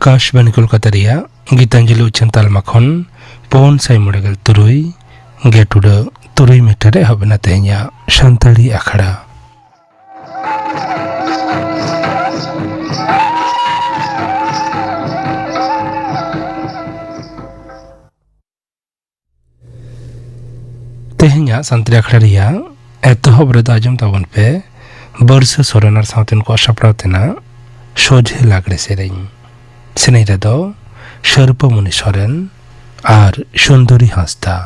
आकाशवाणी कोलकाता गीतांजलि उच्चन तालमाखन पवन साई मोड़ेगल तुरुई गेटुड तुरुई मीटरे हबना तेहኛ सानताड़ी आखड़ा तेहኛ सानताड़ी आखड़ा एतहब रेद आजम ताबन पे बर्ष सोरेनार सावतेन को सापड़ावतेना सोझे लागड़े सेरेñ सेनेई रेदो सर्पमणि सोरेन और सुंदरी हांसदा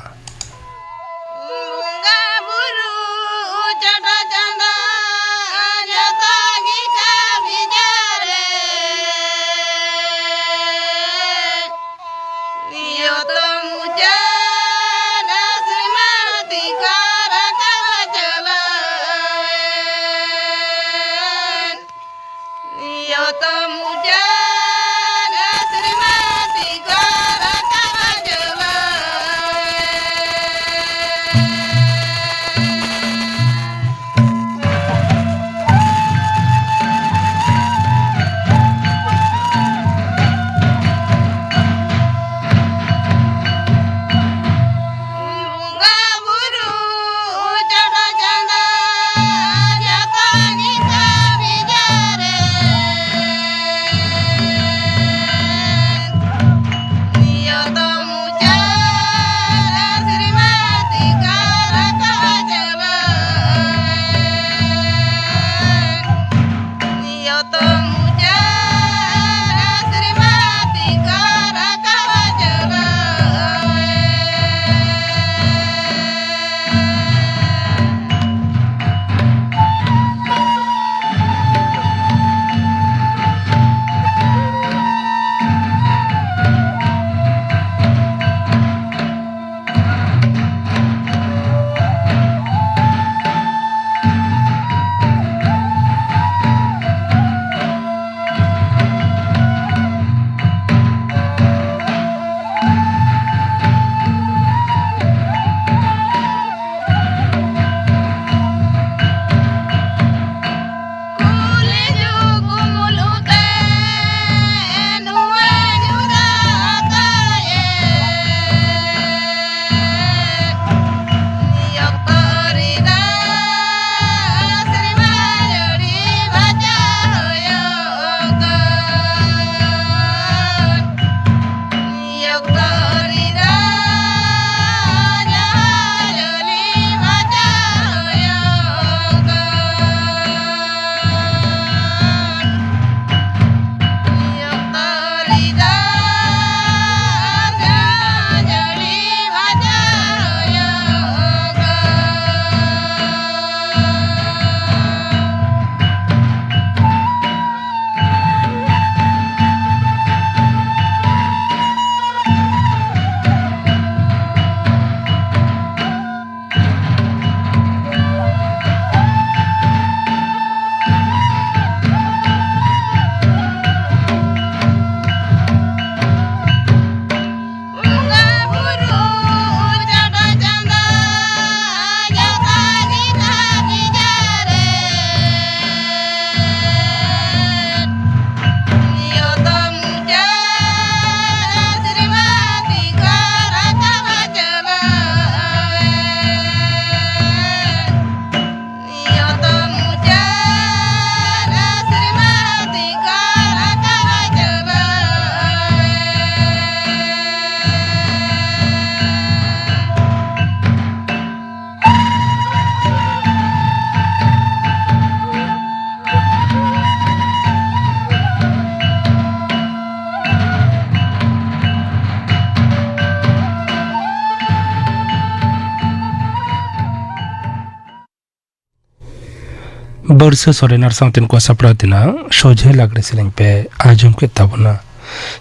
बर्ष सोरेनार सावतेन को सापड़ावतेना सोझे लागड़े सेरेñ पे आजम के ताबना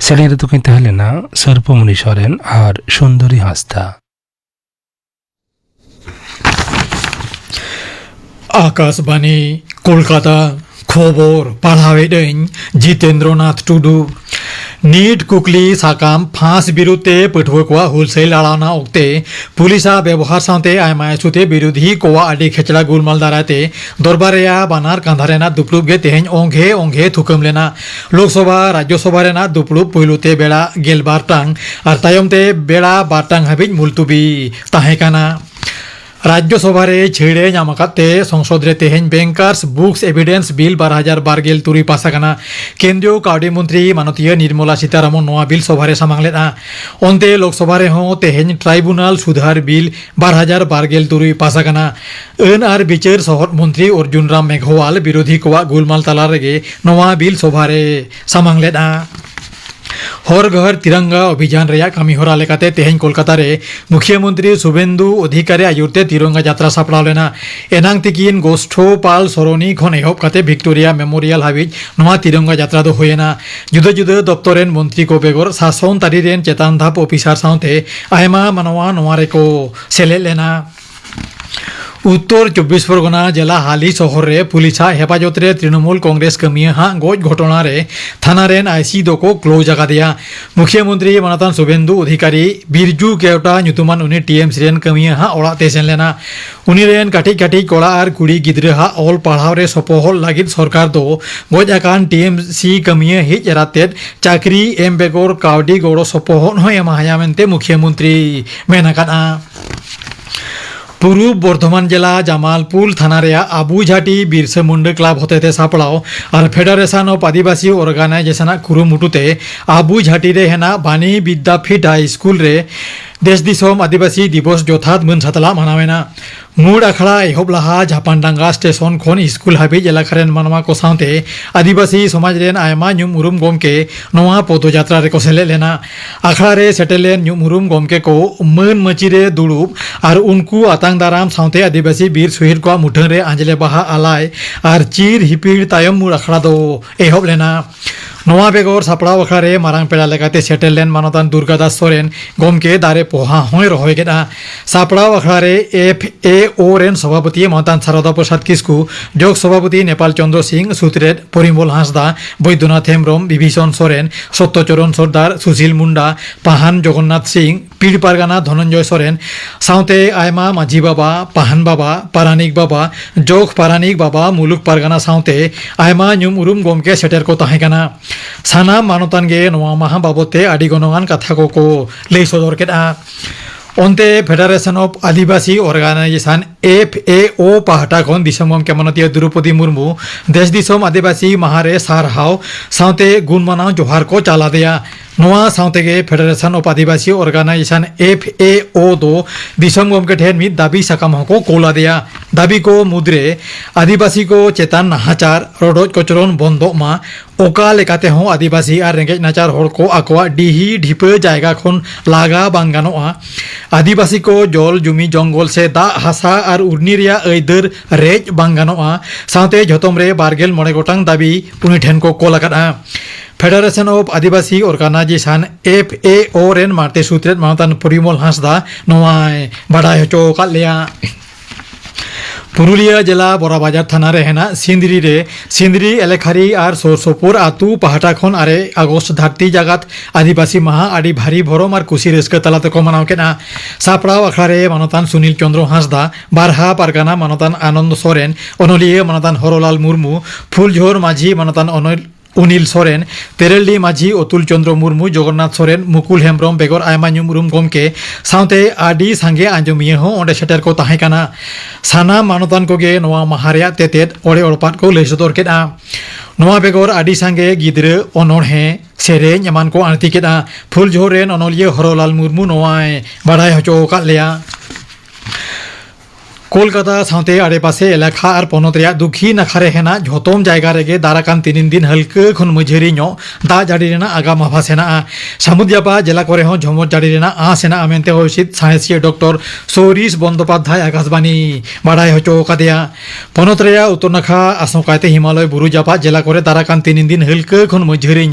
सेरेñ रे तो कहीं तहलेना सर्पमणि सोरेन और सुंदरी हांसदा आकाशवाणी कोलकाता খবর পাড়াওয়েডেন জিতেন্দ্রনাথ টুডু नीट कुकली साकाम फांस बिरुते पठुआ कोआ हुलसेल लड़ाना ओक्ते पुलिसा व्यवहार साथे आयमा सुते विरोधी कोआ आडि खेचड़ा गुलमाल दाराते दरबारेया बानार कांधारेना दुपड़ुब गे तेहेन ओंघे ओंघे थुकम लेना लोकसभा राज्यसभा रेना दुपड़ुब पुइलुते बेड़ा गेलबार टांग आर तायमते बेड़ा बार टांग हाबिज मुलतुबी ताहेकाना राज्यसभा रे छेड़े नामकाते संसद रे तेहेन बैंकार्स बुक्स एविडेंस बिल 2012 तुरी पासाकाना केंद्रीय काउडी मंत्री मानतीय निर्मला सीतारामन नोआ बिल सभा रे सामांगलेना ओंते लोकसभा रे हों तेहेन ट्राइब्यूनल सुधार बिल 2012 तुरी पासाकाना अन आर बिचार सहर मंत्री अर्जुन राम मेघवाल विरोधी कोआ गुलमाल ताला रेगे नोआ बिल सभा रे सामांगलेना हर घर तिरंगा अभियान रेया कामी होरा लेकाते तेहेन कोलकाता रे मुख्यमंत्री शुभेंदु अधिकारी आयुरते तिरंगा यात्रा सापड़ाव लेना एनांग तिकिन गोष्ठो पाल सरणी खन एहब काते विक्टोरिया मेमोरियल हाबिज नोआ तिरंगा यात्रा दो होयेना जुदा जुदा दप्तरेन मंत्री को बेगर शासन तारी रेन चेतान धाप ऑफिसर साथे आयमा मानवा नोआ रेको सेले लेना उत्तर 24 परगना जिला हाली शहर रे पुलिसा हेफाजत रे तृणमूल कांग्रेस कमिया हाँ गज घटना रे थाना रेन आईसी दो को क्लोज आका दिया मुख्यमंत्री मानतान शुभेंदु अधिकारी बिरजू केवटा ᱧᱩᱛᱩᱢᱟᱱ उनी टीएमसी रेन कमिया हाँ ओड़ा ते सेन लेना उनी रेन काटी काटी कोड़ा आर कुड़ी गिद्रे हाँ ऑल पढ़ाव रे सपोहल लागिद सरकार दो गज आकान टीएमसी कमिया हिज रातेट चाकरी एम बेगर काउडी गौड़ सपोहल हो एमाहाया मेनते मुख्यमंत्री मेन आकादा पूर्व बर्धमान जिला जामालपुर थाना रे आबू झाटी बिरसा मुंडा क्लाब होते सापड़ाव और फेडरेशन ऑफ आदिवासी ऑर्गेनाइजेशन कुरुमुटुते आबू झाटी रे हेना बानी विद्यापीठ हाई स्कूल रे देश दिसोम आदिवासी दिवस जथात मन सातला मनावेना मूड आखड़ा एहब लहा झापानडांगा स्टेशन खन स्कूल हाबिज एलाकारेन मानवा को साथे आदिवासी समाज रेन आयमा ᱧᱩᱢ उरुम गमके नोआ पदयात्रा रे को सेले लेना आखड़ा रे सेटेलेन ᱧᱩᱢ उरुम गमके को मन मची रे दुड़ुब और उनको आतांग दाराम साथे आदिवासी वीर शहीद को मुठन रे आंजले बाहा आलाय और चीर हिपीड़ तायम मूड आखड़ा दो एहब लेना नोआ बेगर सापड़ाव आखड़ा रे मारांग पेड़ा लेकाते सेटेलेन मानतान दुर्गादास सोरेन गमके दारे पोहा होय रहोय गेदा सापड़ाव आखड़ा रे एफएओ रेन सभापति मानतान शारदा प्रसाद किस्कू जोग सभापति नेपाल चंद्र सिंह सुत्रेट परिमल हांसदा बैद्यनाथ हेम्ब्रम विभीषण सोरेन सत्यचरण सरदार सुशील मुंडा पाहान जगन्नाथ सिंह पीड़ पारगाना धनंजय सोरेन साउते आयमा माझी बाबा पाहान बाबा पारानिक बाबा जोग पारानिक बाबा मुलुक पारगाना साउते आयमा ᱧᱩᱢ उरुम गमके सेटेर को ताहेकाना साना मानतान गे नोआ माहा बाबते आदि गनगान कथा को लई सदर केदा ओंते federation of Adivasi organisation FAO पाहटा खन दिसम गमके मानतीय द्रौपदी मुर्मू देश दिसम आदिवासी माहारे सारहाव साउते गुणमानाव जोहार को चाला दिया नोआ साउते गे federation of Adivasi organisation FAO दो दिसम गमके ठेन मिद दाबी साकाम को कोला दिया दाबी को मुद्रे आदिवासी को चेतान नाहाचार रडोज कचरन बंद मा ओका लेकाते हों आदिवासी और रेंगेज नाचार होड़ को आकवा डिही ढिपे जायगा खन लागा बांगानोआ आदिवासी को जल जुमी जंगल से दा हासा और उर्नी रिया ऐदर रेज बांगानोआ साथे झतम रे 12 गोटांग दाबी उनी ठेन को कोल आकादा federation of Adivasi organisation FAO रेन मारते सूत्रेट मानतान परिमल हांसदा नोआय बाडाय हचो का लिया पुरुलिया जिला बराबाजार थाना रे हेना सिंदरी एलेखारी और सोरसोपुर आतु पाहटा खन आरे आगस्ट धरती जगत आदिवासी माहा आदि भारी भरम और कुशी रस्क तलाते को मनाव केना सापड़ाव आखड़ा रे मानतान सुनील चंद्र हांसदा बारहा पारगाना मानतान आनंद सोरेन अनलिये मानतान हरलाल मुर्मू फुलझोर माझी मानतान उनिल सोरेन तेरेलडी माझी अतुल चंद्र मुर्मू जगन्नाथ सोरेन मुकुल हेम्ब्रम बेगर आयमा ᱧᱩᱢ उरुम गमके साउते आदि सांगे आंजमिया हो ओंडे सेटेर को ताहेकाना साना मानतान कोगे नोआ माहारिया तेतेद ओड़े ओड़पाट को लई सदर केदा नोआ बेगर आदि सांगे गिद्रे अनोढ़े सेरेñ एमान को आंती केदा फुलझोर रेन अनलिये हरलाल मुर्मू नोआय बाडाय हचो का लेया कोलकाता साथे आड़ेपासे एलाका और पनत रे दुखी नाखारे हेना झतम जायगा रेगे दाराकान 3 दिन हल्के खन मझेरी दा जाड़ी रेना आगाम आभास हेना सामुदियापा जिला करे हों झमर जाड़ी रेना आस हेना मेनते होसित साइंसिया डॉक्टर सौरीश बंदोपाध्याय आकाशबाणी बाडाय हचो कादिया पनत रे उत्तर नाखा आसंकायते हिमालय बुरु जापा जिला करे दाराकान 3 दिन हल्के खन मझेरी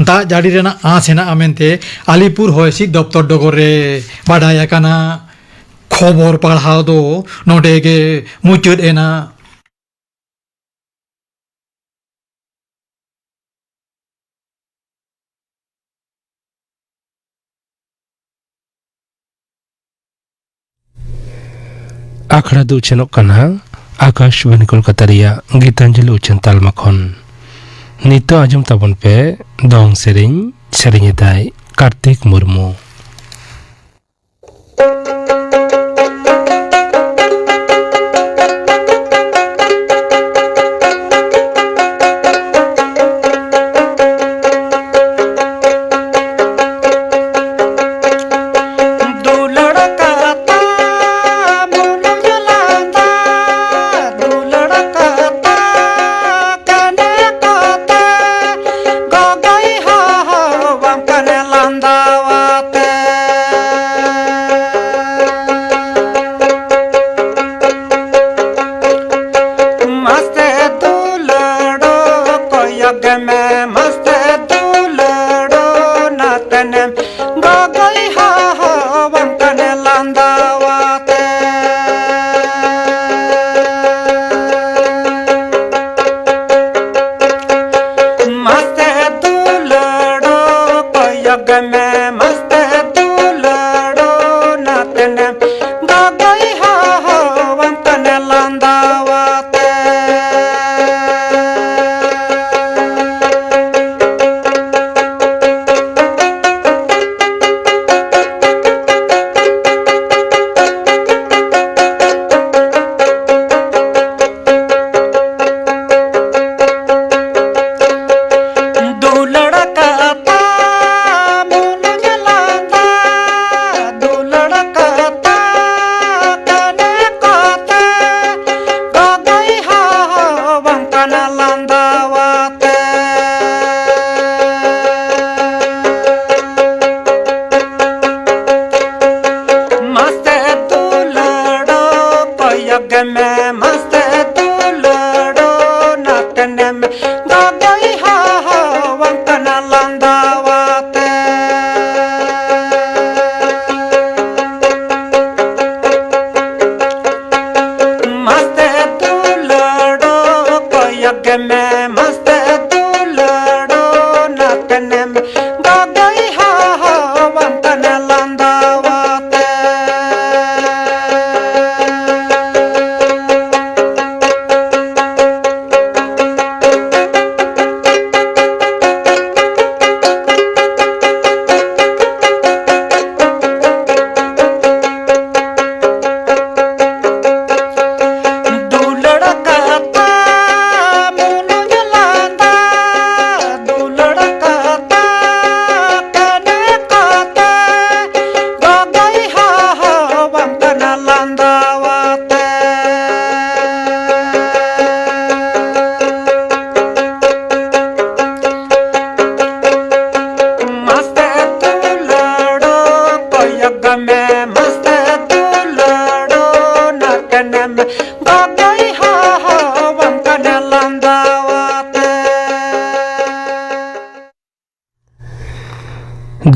दा जाड़ी रेना आस हेना मेनते आलिपुर होसित दफ्तर डगर रे बाडाय काना खबर पढ़ाव दो नोटे के मुचुद एना। आखड़ा दो उचनों कना आकाशवाणी कोलकाता रिया गीतांजलि उचन तालमा खन नितो आजम ताबन पे दंग सेरेंग दाय कार्तिक मुर्मू।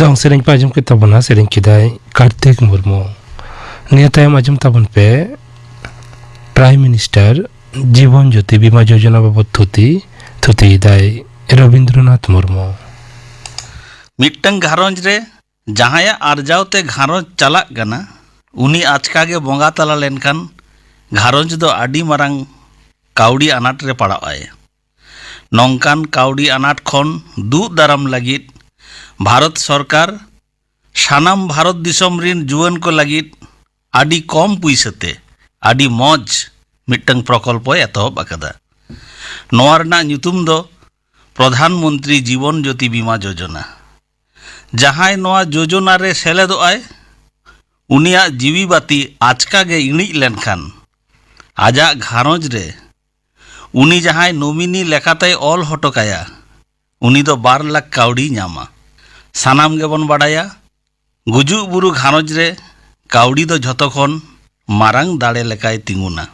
दंग सेरेंग पाजम के तबना सेरेंग किदाय कार्तिक मुर्मू नियतायम आजम तबन पे प्राइम मिनिस्टर जीवन ज्योति बीमा योजना बाबत थुती दाय रविंद्रनाथ मुर्मू। मिट्टंग घारोंज रे जहाया आरजावते घारोंज चलाक गना उनी आचका गे बोंगा तला लेनखान घारोंज दो आडी मारांग काउडी अनाट रे पड़ाय। नौकान काउडी अनाट खन दू दाराम लगित भारत सरकार सानाम भारत दिसम रिन जुवन को लगित आडी कम पुइसते आडी मौज मिट्टंग प्रकल्प एतहब आकादा। नोआ रना ᱧᱩᱛᱩᱢ दो प्रधानमंत्री जीवन ज्योति बीमा योजना। जहां नोआ योजना रे सेलेदोआय उनिया जीवी बाती आचका गे इणिज लेनखान आजा घारोंज रे उनी जहां नोमिनी लेखाते ऑल हटोकाया उनी दो 2 लाख काउडी नामा। सानाम गेबन बाडाया गुजु बुरु घारोंज रे काउडी दो झतोखन मारांग दाड़े लेकाय तिंगुना।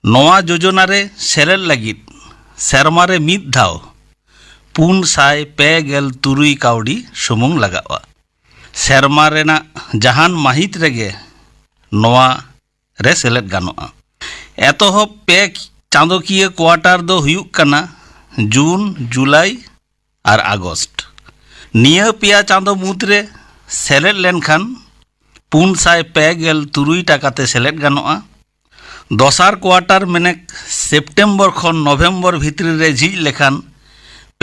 नोआ योजना रे सेलेद लगित सेरमा रे मिद धाव 453 काउडी सुमुंग लगावा। सेरमा रेना जहान माहित रेगे नोआ रे सेलेद गानोआ। एतोहब पे चांदोकिया क्वार्टर दो हुयुक कना जून जुलाई और आगस्ट। निया पिया चांदो मुद्रे सेलेद लेनखान 453 टाकाते सेलेद गानोआ। दसार क्वार्टार मेनेक सेप्टेम्बर खन नवेम्बर भितरी रे झिज लेखान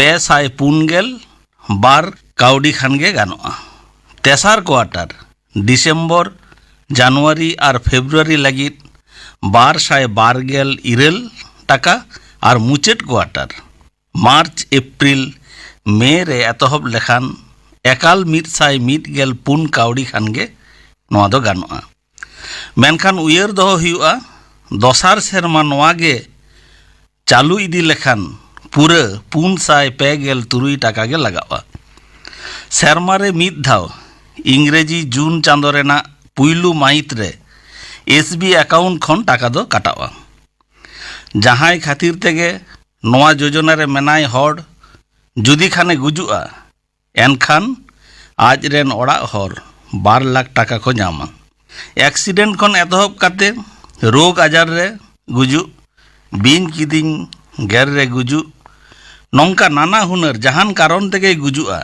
242 काउडी खान गे गानोआ। तेसार क्वार्टार डिसेम्बर जानुआरी और फेब्रुआरी लगित 222 टाका और मुचाद क्वार्टार मार्च एप्रिल मे रे एतहब लेखान एकाल 114 काउडी खान गे नोआ दो गानोआ। मेनखान उयर दोहो हुआ दसार सेरमा नोआ गे चालू इदी लेखान पूरा 453 टाका गे लगावा। सेरमा रे मिद धाव इंग्रेजी जून चांदो रेना पुइलू माहित रे एसबी अकाउंट खन टाका दो काटावा। जहां खातिर तेगे नोआ योजना रे मेनाय हर जुदी खाने गुजुआ एनखान आज रेन ओड़ा हर 12 लाख टाका को नामा। एक्सीडेंट खन एतहब काते रोग आजार रे गुजु बिन किदिन गेर रे गुजु नौका नाना हुनर जहान कारण तेगे गुजुआ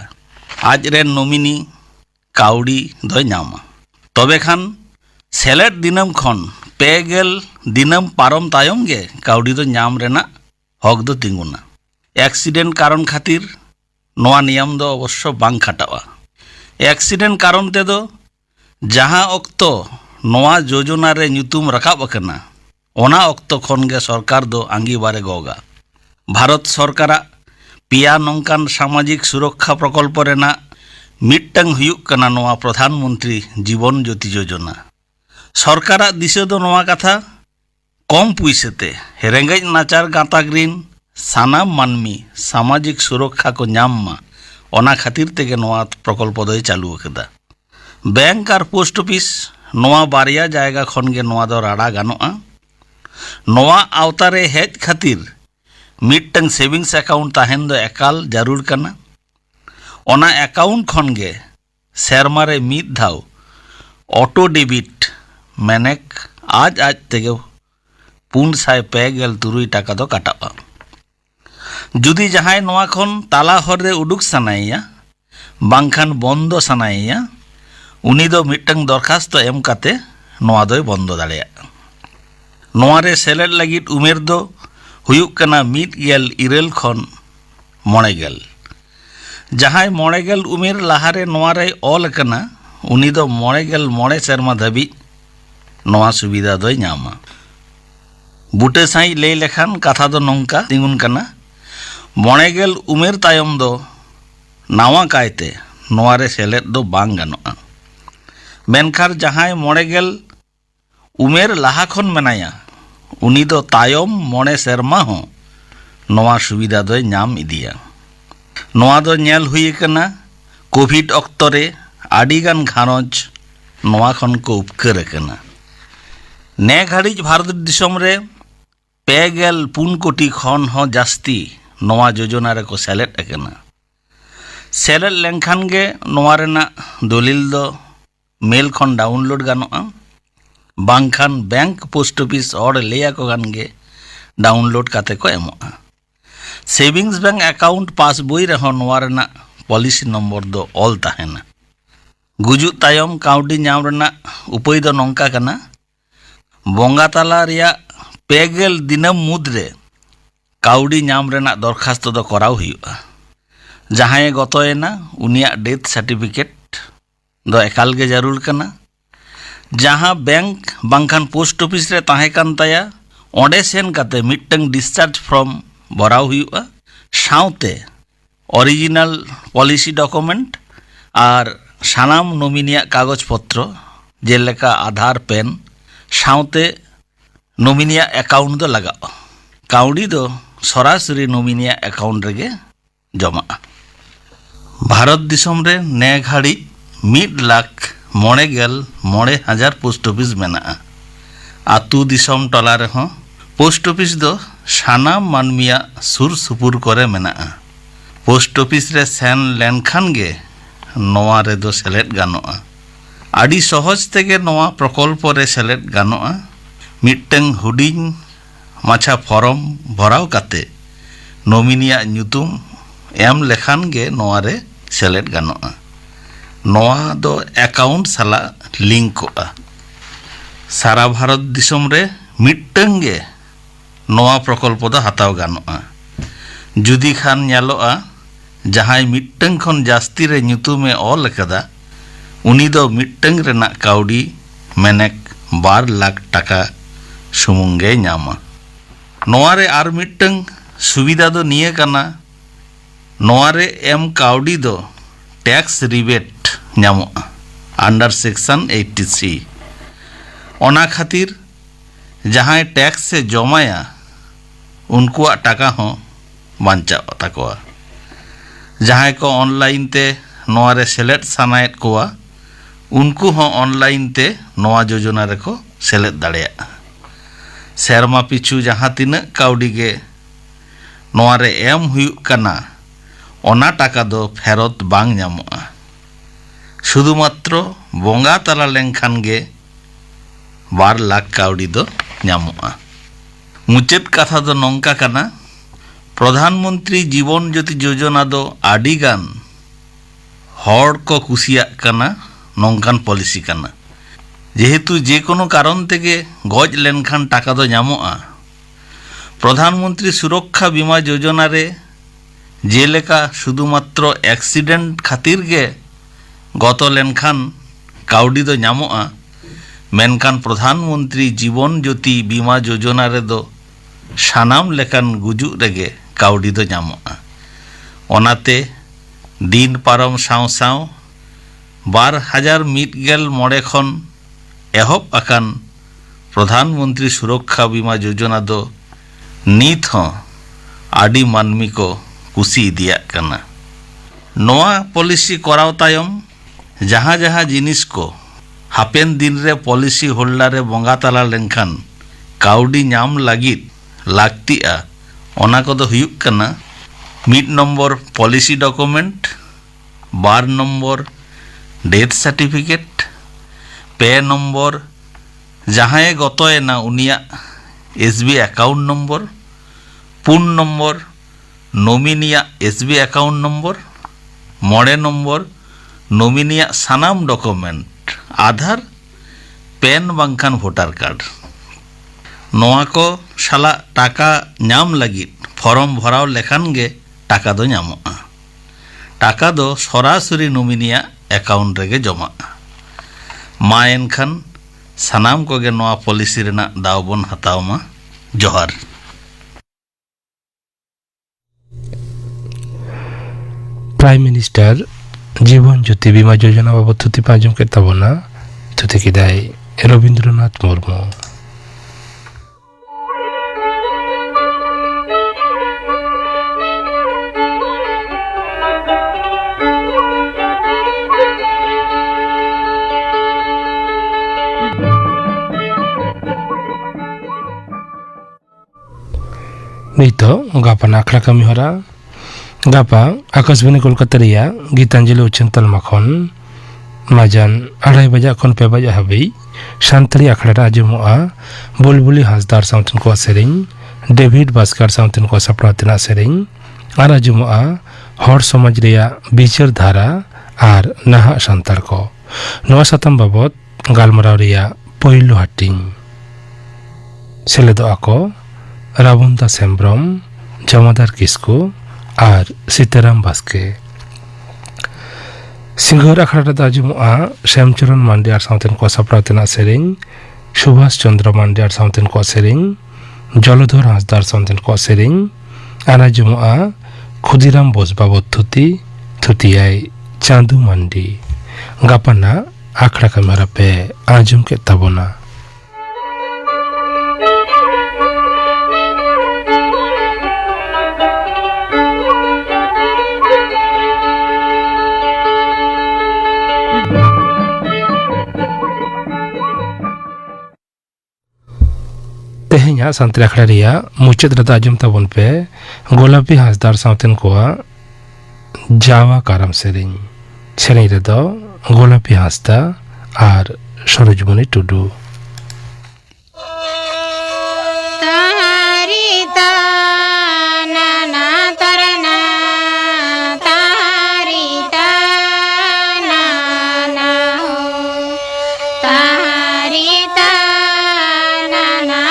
आज रेन नोमिनी काउडी दो नामा। तबे खान सेलेट दिनम खन 2 दिनम पारम तायम गे काउडी दो नाम रेना हक दो तिंगुना। एक्सीडेंट कारण खातिर नोआ नियम दो अवश्य बांग खाटावा। एक्सीडेंट कारण ते दो जहां अक्तो नोआ योजना रे ᱧᱩᱛᱩᱢ रकाब अकना ओना अक्तो खन गे सरकार दो आंगीबारे गोगा। भारत सरकार पिया नौकान सामाजिक सुरक्षा प्रकल्प रेना मिट्टंग हुयुक कना नोआ प्रधानमंत्री जीवन ज्योति योजना। सरकार दिशा दो नोआ कथा कम पुइसेते रेंगेज नाचार गाताग्रीन सानाम मानमी सामाजिक सुरक्षा को नाम मा ओना खातिर तेगे नोआ प्रकल्प दो चालू अकदा। बैंक और पोस्ट ऑफिस नोआ बारिया जायगा खन गे नोआ दो राड़ा गानोआ। नोआ आवतारे हेज खातिर मिट्टंग सेविंग्स अकाउंट ताहेन दो एकाल जरूर कना। ओना अकाउंट खन गे सेरमा रे मिद धाव ऑटो डेबिट मेनेक आज तेगे 453 टाका दो काटावा। जुदी जहां नोआ खन ताला हर रे उडुक सनाइया बांखान बंद सनाइया उनी दो मिट्टंग दरखास्त एम काते नोआ दोय बंद दाड़ेया। नोआ रे सेलेद लगित उमेर दो हुयुक कना 119 खन 9 जहां 9 उमेर लहारे नोआ रे ऑल कना उनी दो 9 सेरमा धाबी नोआ सुविधा दोय नामा। बुटे साई ले लेखान कथा दो नौका तिंगुन कना 9 उमेर तायम दो नावा कायते नोआ रे सेलेद दो बांग गानोआ। मेनखार जहां 9 उमेर लाहा खन मेनाया उनी दो तायम 9 सेरमा हो नोआ सुविधा दो नाम इदिया। नोआ दो नेल हुई कना कोविड अक्तरे आडिगान घारंज नोआ खन को उपकार कना। ने घाड़ीज भारत दिसम रे 4 कोटी खन हो जास्ती नोआ योजना रे को सेलेद अकना। सेलेद लेनखान गे नोआ रेना दलिल दो मेल खन डाउनलोड गानोआ बांखान बैंक पोस्ट ऑफिस और लेया को गान गे डाउनलोड काते को एमोआ। सेविंग्स बैंक अकाउंट पासबुई रहो नोआ रेना पॉलिसी नंबर दो ऑल ताहेना। गुजु तायम काउडी नाम रेना उपाय दो नौका कना बोंगा ताला रिया 2 दिनम मुद्रे काउडी नाम रेना दरखास्त दो कराव हुयुआ। जहां गतोयना उनिया डेथ सर्टिफिकेट दो एकाल गे जरूर कना। जहां बैंक बांखान पोस्ट ऑफिस रे ताहे कान ताया ओंडे सेन काते मिट्टंग डिस्चार्ज फॉर्म भराव हुयुआ साउते ओरिजिनल पॉलिसी डॉक्यूमेंट और सानाम नोमिनिया कागज पत्र जेलेका आधार पेन साउते नोमिनिया अकाउंट दो लगाओ। काउडी दो सरासरी नोमिनिया अकाउंट रेगे जमा। भारत दिसम रे ने घाड़ी 1,09,9,000 पोस्ट ऑफिस मेना। आतु दिसम टला रे हो पोस्ट ऑफिस दो सानाम मानमिया सुर सुपुर करे मेना। पोस्ट ऑफिस रे सेन लेनखान गे नोआ रे दो सेलेद गानोआ। आडी सहज तेगे नोआ प्रकल्प रे सेलेद गानोआ। मिट्टंग हुडिंग माछा फॉर्म भराव काते नोमिनिया ᱧᱩᱛᱩᱢ एम लेखान गे नोआ रे सेलेद गानोआ। नोआ दो अकाउंट साला लिंक कोआ। सारा भारत दिसम रे मिट्टंग गे नोआ प्रकल्प दो हताव गानोआ जुदी खान ᱧᱮᱞᱚᱜᱼᱟ जहां मिट्टंग खन जास्ती रे ᱧᱩᱛᱩᱢᱮ ᱚᱞ ᱟᱠᱟᱫᱟ उनी दो मिट्टंग रेना काउडी मेनेक 2 लाख टाका सुमुंगे ᱧᱟᱢᱟ नोआरे आर मिट्टंग सुविधा दो निये काना नोआरे एम काउडी दो टैक्स रिबेट ᱧᱟᱢᱚᱜᱼᱟ अंडर सेक्शन 83 ओना खातिर जहां टैक्स से जमाया उनकुआ टाका हो बांचा ताकोआ जहां को ऑनलाइन ते नोआरे सेलेट सानायत कोआ उनको हो ऑनलाइन ते नोआ योजना रे को सेलेट दाड़ेया सेरमा पिछु जहां तिना काउडी गे नोआरे एम हुयु कना ओना टाका दो फेरत बांग ᱧᱟᱢᱚᱜᱼᱟ शुधुमात्र बोंगा तला लेनखान गे 2 लाख काउडी दो ᱧᱟᱢᱚᱜᱼᱟ मुचेद कथा दो नोंका कना प्रधानमंत्री जीवन ज्योति योजना दो आडिगान हर को कुसिया कना नोंकान पॉलिसी कना जेहेतु जे कोनो कारण तेगे गज लेनखान टाका दो ᱧᱟᱢᱚᱜᱼᱟ प्रधानमंत्री सुरक्षा बीमा योजना रे जेलेका शुधुमात्र एक्सीडेंट खातिर गे गत लेनखान काउडी दो ᱧᱟᱢᱚᱜᱼᱟ मेनखान प्रधानमंत्री जीवन ज्योति बीमा योजना रे दो सानाम लेकान गुजुग रेगे काउडी दो ᱧᱟᱢᱚᱜᱼᱟ ओनाते दिन पारम साव साव 2001 खन एहब आकान प्रधानमंत्री सुरक्षा बीमा योजना दो नीत हो आडी मानमी को कुसी इदिया कना नोआ पॉलिसी कराव तायम जहां जहां जिनिस को हापेन दिन रे पॉलिसी होल्डर रे बोंगा तला लेनखान काउडी ᱧᱟᱢ लागित लागतिया ओना को दो हुयुक कना 1 number policy document 2 number death certificate 2 number जहां गतोयना उनिया एसबी अकाउंट नंबर 4 नंबर नोमिनिया एसबी अकाउंट नंबर 9 नंबर नोमिनिया सानाम डॉक्यूमेंट आधार पेन बांखान वोटर कार्ड नोआ को साला टाका ᱧᱟᱢ लागित फॉर्म भराव लेखान गे टाका दो ᱧᱟᱢᱚᱜᱼᱟ टाका दो सरासरि नोमिनिया अकाउंट रेगे जमाआ मा एनखान सानाम को गे नोआ पॉलिसी रेना दाव बन हताव मा जोहार प्राइम मिनिस्टर जीवन ज्योति बीमा योजना बाबद थुति पाजम के तबना थुति किदाय रविंद्रनाथ मुर्मू नीतो गापा नाखड़ा कमी होरा गापा आकाशवाणी कोलकाता रिया गीतांजलि उच्चतल मखन माजान 2:30 बजे खन 5 बजे हाबी शांतरी आखड़ा आजमुआ बुलबुली हासदार साउंटन को सेरिंग डेविड बास्कर साउंटन को सपरातना सेरिंग आर आजमुआ हर समाज रिया बिचार धारा आर नाहा संतार को नवा सातम बाबत गालमराव रिया पहिलो हाटिंग सेलेदो आको रावण दास हेम्ब्रम जमादार किस्कू और सीताराम बास्के सिंगर आखड़ा दाजुमुआ श्यामचरण मांडे और साउथन को सपरातना सेरिंग सुभाष चंद्र मांडे और साउथन को सेरिंग जलधर हासदार साउथन को सेरिंग आनाजुमुआ खुदीराम बोस बाबत थुति थुतियाई चांदू मांडी गापना आखड़ा कमेरा पे आजम के तबना तेहኛ संतरे आखड़ा रिया मुचद रदा आजम तबन पे गोलापी हासदार साउथन को जावा कारम सेरिंग सेरिंग रेदो गोलापी हासदा और सरोजमणि टुडू तारी ता ना ना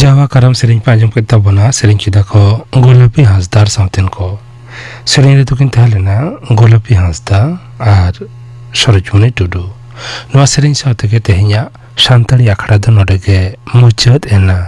जावा करम सेरिंग पांजम के तबना सेरिंग किदा को गोलापी हांसदार साउतेन को सेरिंग रे तुकिन थालेना गोलापी हांसदा आर सरजुनी टुडू नवा सेरिंग साउते के तेहिया शांताड़ी आखड़ा दो नोडे के मुचत एना